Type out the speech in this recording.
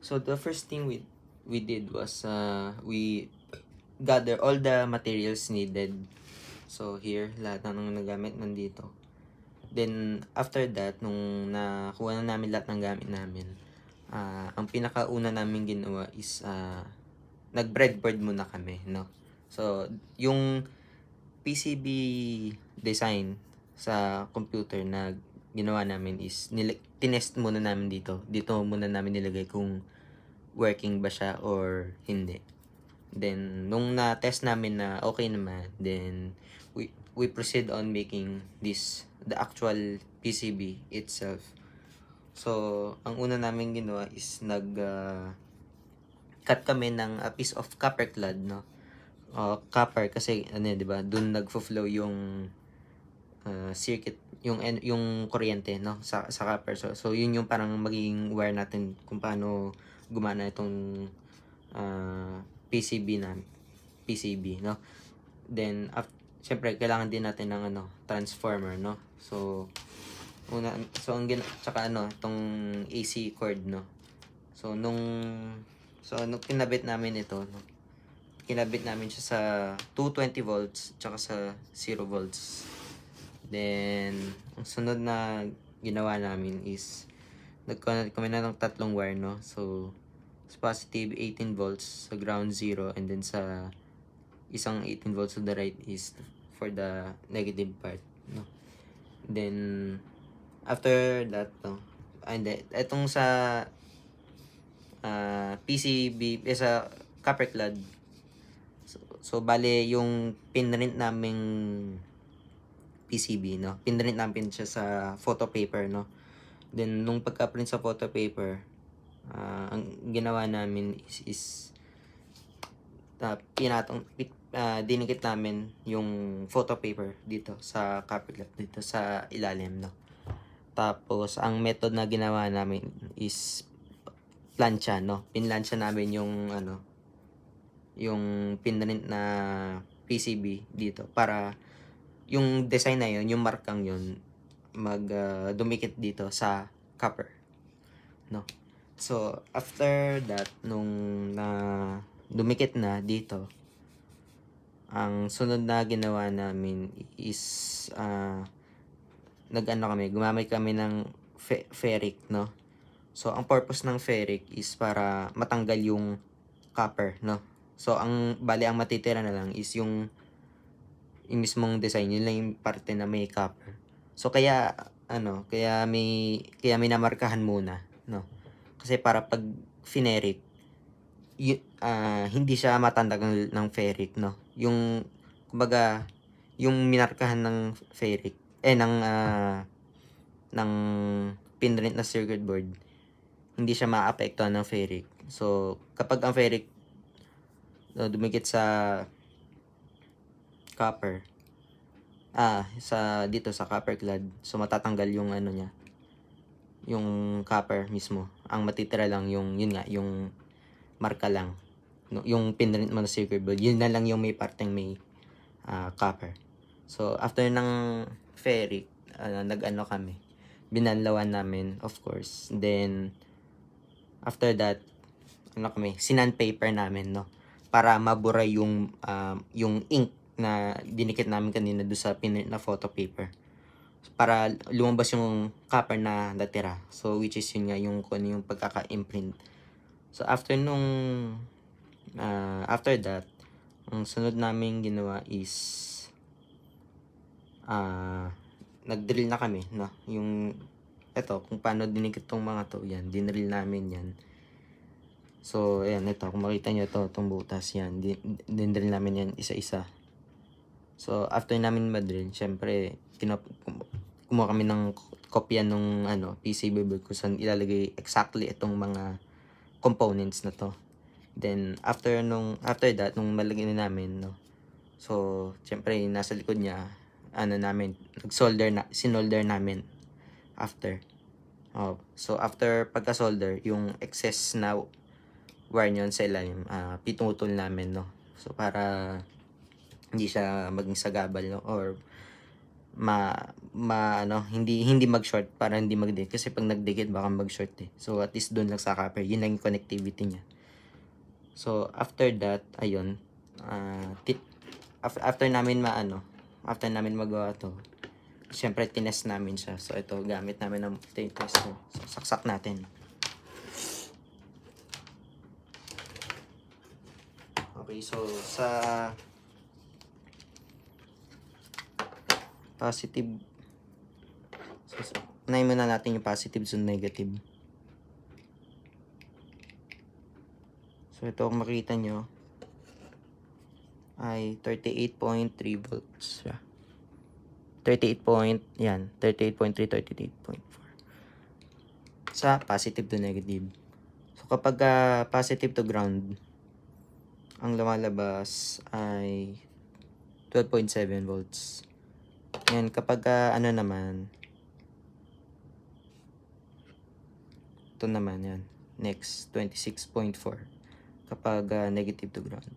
So the first thing we did was we gather all the materials needed. So here, lahat ng nagamit nandito. Then after that, nung nakuha na namin lahat ng gamit namin, ang pinakauna namin ginawa is nag-breadboard muna kami, no? So yung PCB design sa computer na ginawa namin is tinest muna namin dito. Dito muna namin nilagay kung working ba siya or hindi. Then nung na-test namin na okay naman, then we proceed on making the actual PCB itself. So ang una namin ginawa is cut kami ng a piece of copper clad, no? Copper kasi ano, 'di ba? Doon nagfo-flow yung circuit, yung kuryente, no, sa copper. So yun yung parang magiging wire natin kung paano gumana itong PCB, no. Then syempre kailangan din natin ng transformer, no. So tsaka tong AC cord, no. So nung kinabit namin ito, no, kinabit namin siya sa 220 volts tsaka sa 0 volts. Then ang sunod na ginawa namin is nag-connect kami na ng tatlong wire, no. So positive 18 volts sa ground 0, and then sa isang 18 volts to the right is for the negative part, no. Then after that, no, and etong sa PCB sa copper clad, so bale yung pinrint naming PCB, no, pinrint namin siya sa photo paper, no. Then nung pagka-print sa photo paper, ang ginawa namin is dinikit namin yung photo paper dito sa copper clad dito sa ilalim, no. Tapos ang method na ginawa namin is plancha, no. Pinlansya namin yung pinrint na PCB dito para yung design na yun, yung markang yun, dumikit dito sa copper, no. So after that, nung dumikit na dito, ang sunod na ginawa namin is gumamit kami ng ferric, no. So ang purpose ng ferric is para matanggal yung copper, no. So ang matitira na lang is yung mismong design, yun lang yung parte na may copper. So kaya may namarkahan muna, no. Kasi para pag ferric, hindi siya matanggal ng ferric, no. Yung kumbaga yung minarkahan ng ferric ng pinrint na circuit board, hindi siya maapektuhan ng ferric. So kapag ang ferric dumikit sa copper, dito sa copper clad, so matatanggal yung niya, yung copper mismo. Ang matitira lang yung marka lang, no, yung pinrint mo na circuit board, yun na lang yung may parteng may copper. So after ng ferric, kami, binanlawan namin, of course. Then after that, sinandpaper namin, no, para mabura yung ink na dinikit namin kanina do sa pinrint na photo paper, para lumabas yung copper na natira. So which is yun nga yung pagkaka-imprint. So after that, ang sunod namin ginawa is nag-drill na kami, no, yung kung paano dinikit tong mga to, yan, dinrill namin yan. So ayan, kung makita nyo itong butas, yan, dinrill namin yan isa-isa. So after namin madrill, syempre kumuha kami ng kopya nung PCB board kung saan ilalagay exactly itong mga components na to. Then after that, nung malagay na namin, no, so syempre nasa likod niya, sinolder namin after. So after pagka-solder, yung excess na wire nyon sa ilalim, pinutol namin, no. So para hindi siya maging sagabal, no, or hindi mag-short para hindi magdikit. Kasi pag nagdikit, baka mag-short eh. So, at least doon lang sa copper. Yun lang yung connectivity niya. So, after that, ayun, after namin after namin magawa to, syempre, tinest namin siya. So, ito, gamit namin ng tester. So, saksak natin. Okay, so, sa positive, so, unahin muna natin yung positive sa negative. So, ito, kung makita nyo, ay 38.3 volts. 38.3, 38.4. Sa positive to negative. So, kapag positive to ground, ang lumalabas ay 12.7 volts. Yan, kapag naman, ito naman yan. Next, 26.4. Kapag negative to ground.